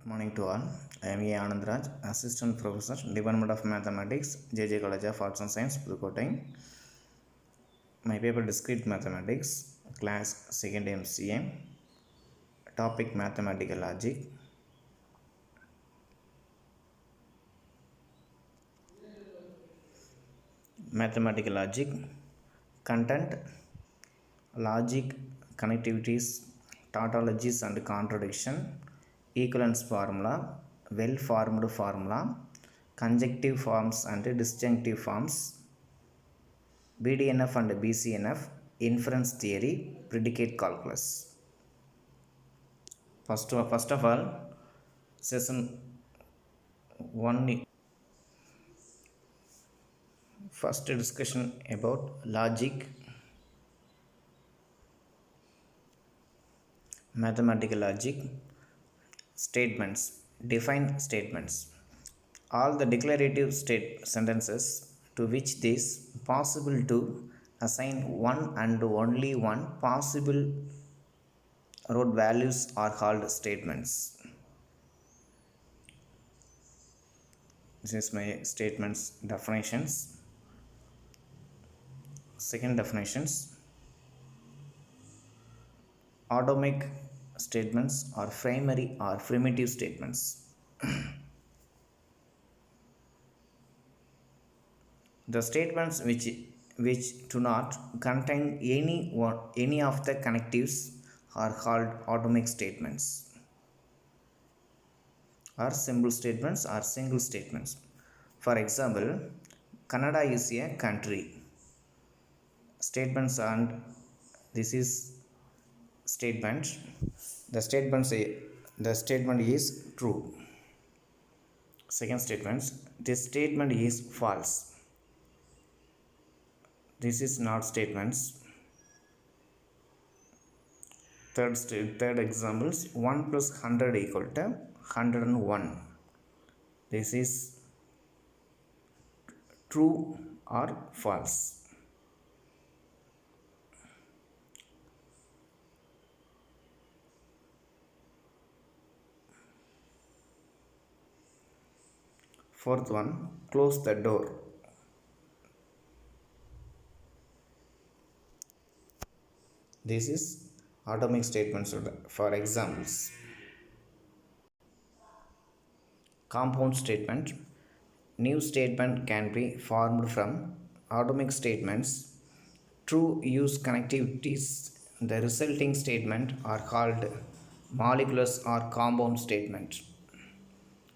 Morning to all. I am ananadaraj, Assistant Professor, Department of Mathematics, JJ College of Arts and Science, Pudukkottai. My paper discrete mathematics, class 2nd MCA, topic mathematical logic. Mathematical logic, content, logic, connectivities, tautologies and contradiction, equivalence formula, well formed formula, conjunctive forms and disjunctive forms, BDNF and BCNF, inference theory, predicate calculus. First of all, session 1, first discussion about logic, mathematical logic, statements, define statements. All the declarative sentences to which it is possible to assign one and only one possible root values are called statements. This is my statements definitions. Second definitions, atomic statements are primary or primitive statements. The statements which do not contain any of the connectives are called atomic statements, or simple statements or single statements. For example, Canada is a country. Statements and this is statement. The statement is true. Second statement, this statement is false. This is not statements. Third examples, 1 plus 100 equal to 101. This is true or false. Fourth one, close the door. This is atomic statements for examples. Compound statement. New statement can be formed from atomic statements. True use connectivities. The resulting statement are called molecular or compound statement.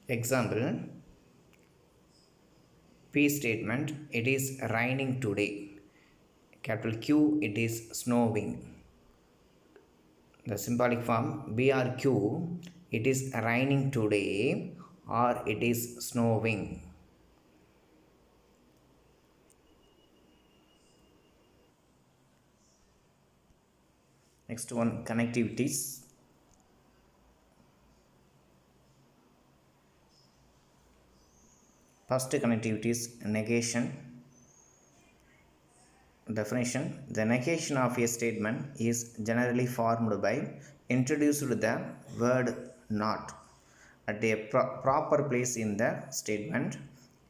Example, P statement, it is raining today. Capital Q, it is snowing. The symbolic form BRQ, it is raining today or it is snowing. Next one, connectivities. First connectivity is negation. Definition, the negation of a statement is generally formed by introducing the word not at a proper place in the statement.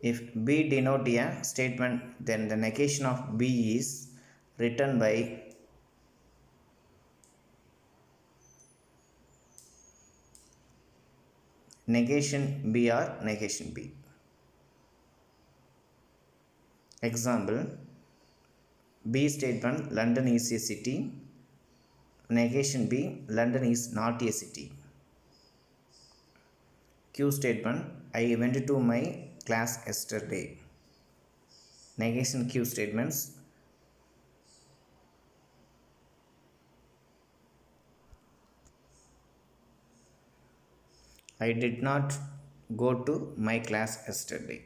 If B denote a statement, then the negation of B is written by negation B or negation B. Example, B statement, London is a city. Negation B, London is not a city. Q statement, I went to my class yesterday. Negation Q statements, I did not go to my class yesterday.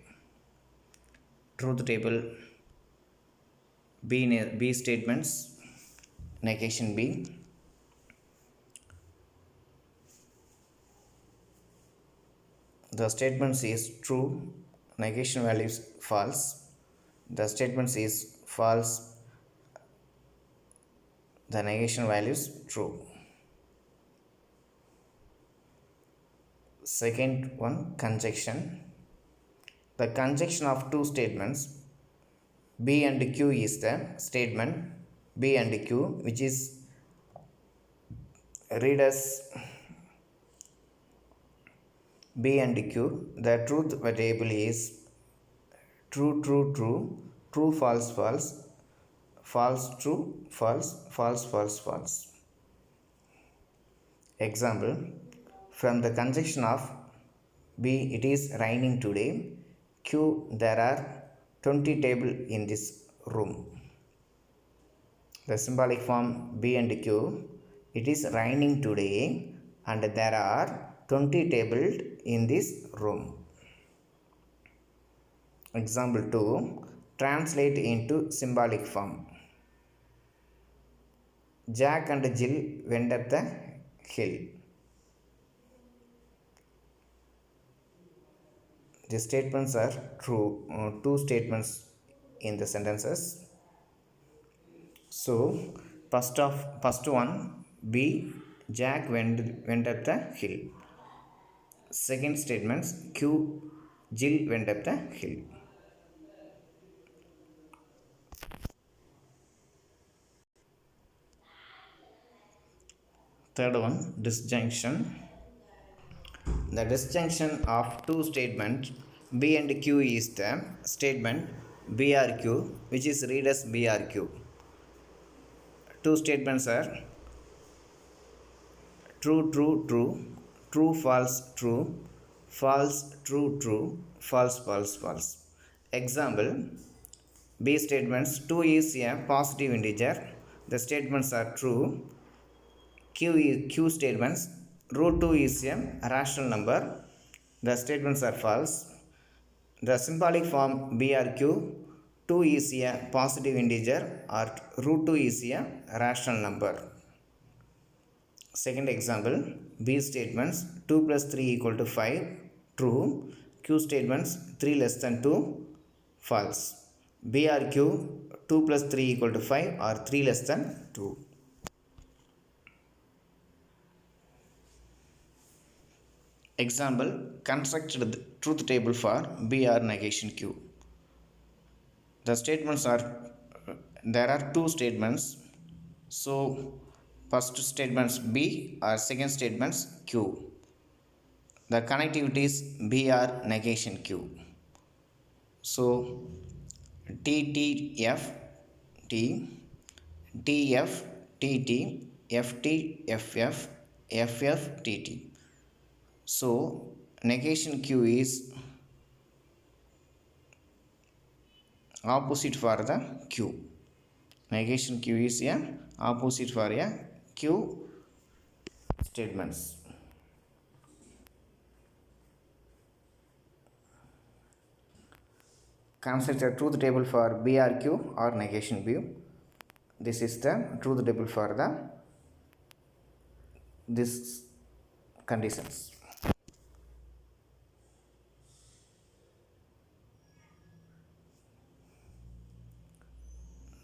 Truth table, B statements, negation B. The statement is true, negation value is false. The statement is false, the negation value is true. Second one, conjunction. The conjunction of two statements B and Q is the statement B and Q, which is read as B and Q. The truth variable is true, true, true, true, false, false, false, true, false, false, false, false. Example, from the conjunction of B, it is raining today. Q, there are 20 tables in this room. The symbolic form B and Q, it is raining today and there are 20 tables in this room. Example 2, translate into symbolic form. Jack and Jill went up the hill. The statements are true, two statements in the sentences. So, first one, B, Jack went up the hill. Second statements, Q, Jill went up the hill. Third one, disjunction. The disjunction of two statements B and Q is the statement BRQ, which is read as BRQ. Two statements are true, true, true, true, false, true, false, true, true, false, false, false. Example, B statements 2 is a positive integer. The statements are true. Q statements root 2 is a rational number. The statements are false. The symbolic form BRQ, 2 is a positive integer or root 2 is a rational number. Second example, B statements 2 plus 3 equal to 5, true. Q statements 3 less than 2, false. BRQ, 2 plus 3 equal to 5 or 3 less than 2. Example, construct the truth table for BR negation Q. The statements are, there are two statements. So, first statements B or second statements Q. The connectivity is BR negation Q. So, TTF T, TF TT, FT FF, FF TT. So, negation Q is opposite for the Q. Negation Q is a opposite for a Q statements. Consider truth table for BRQ or negation B. This is the truth table for the this conditions.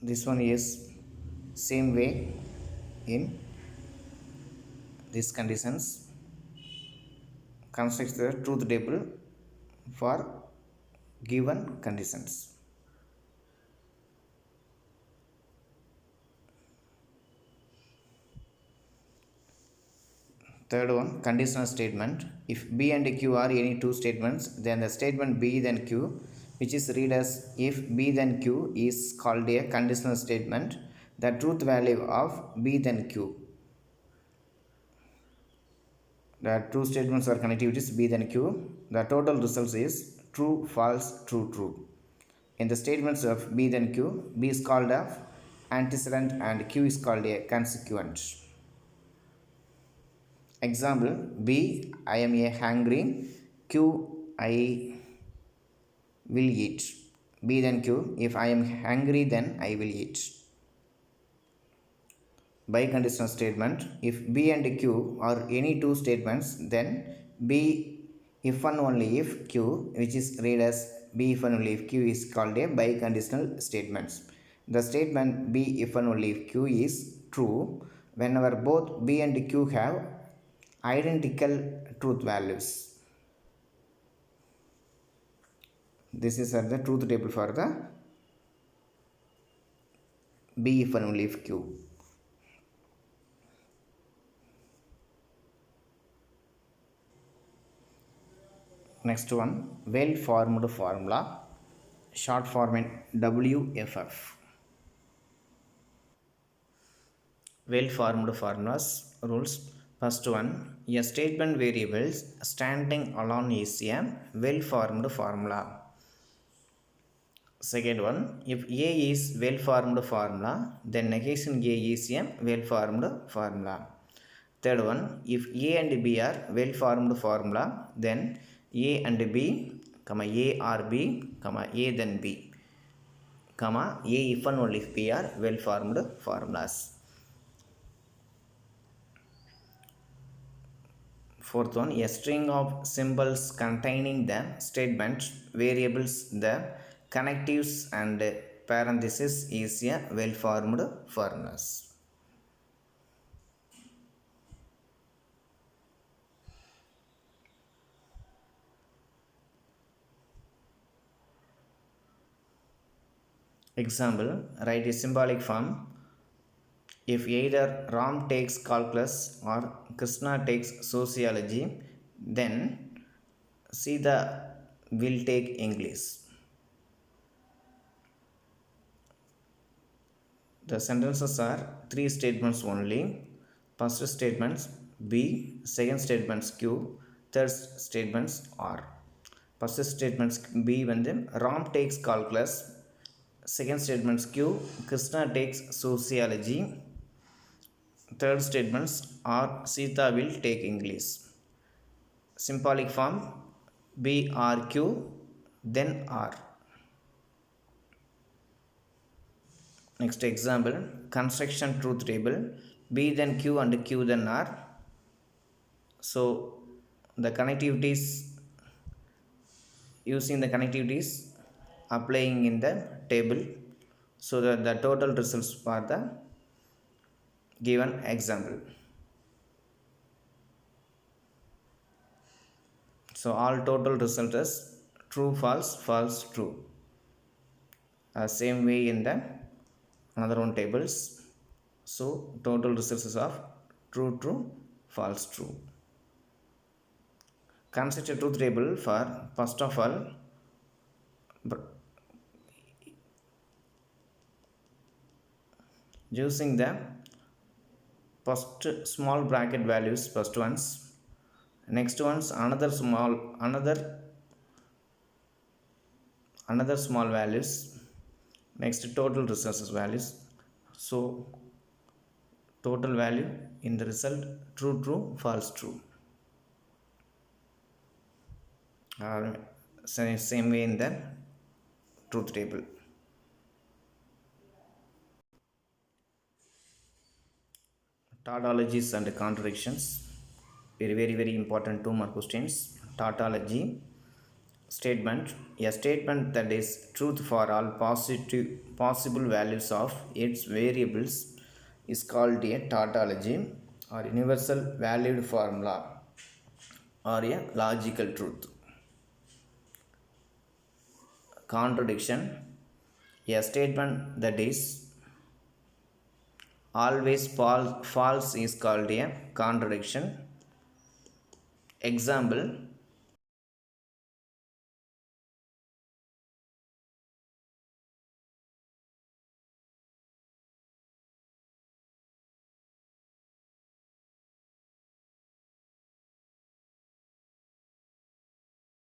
This one is same way in these conditions. Construct the truth table for given conditions. Third one, conditional statement. If B and Q are any two statements, then the statement B then Q, which is read as if B then Q, is called a conditional statement. The truth value of B then Q. The two statements are connectivities B then Q. The total result is true, false, true, true. In the statements of B then Q, B is called a antecedent and Q is called a consequent. Example, B, I am a hungry. Q, I will eat. B then Q, if I am hungry then I will eat. Biconditional statement, if B and Q are any two statements, then B if and only if Q, which is read as B if and only if Q, is called a biconditional statement. The statement B if and only if Q is true whenever both B and Q have identical truth values. This is the truth table for the B if and only if Q. Next one, well formed formula, short form in WFF. Well formed formulas rules. First one, a statement variables standing alone is a well formed formula. Second one, if A is well formed formula, then negation A is a well formed formula. Third one, if A and B are well formed formula, then A and B, A or B, A then B, A if and only if B are well formed formulas. Fourth one, a string of symbols containing the statement variables, the connectives and parentheses is a well formed formulas. Example, write a symbolic form. If either Ram takes calculus or Krishna takes sociology, then Sita will take English. The sentences are three statements only. First statements B, second statements Q, third statements R. First statements B when Ram takes calculus, second statements Q, Krishna takes sociology, third statements R, Sita will take English. Symbolic form B R Q, then R. Next example, construction truth table B then Q and Q then R. So the connectivities, using the connectivities applying in the table, so that the total results for the given example. So all total result is true, false, false, true. Same way in the another one tables. So total results is of true, true, false, true. Construct a truth table for first of all using the first small bracket values, first ones, next ones another small values, next total resources values. So total value in the result true, true, false, true. Same way in the truth table. Tautologies and contradictions. Very important 2 mark questions. Tautology statement. A statement that is truth for all possible values of its variables is called a tautology or universal valued formula or a logical truth. Contradiction. A statement that is always false is called a contradiction. Example,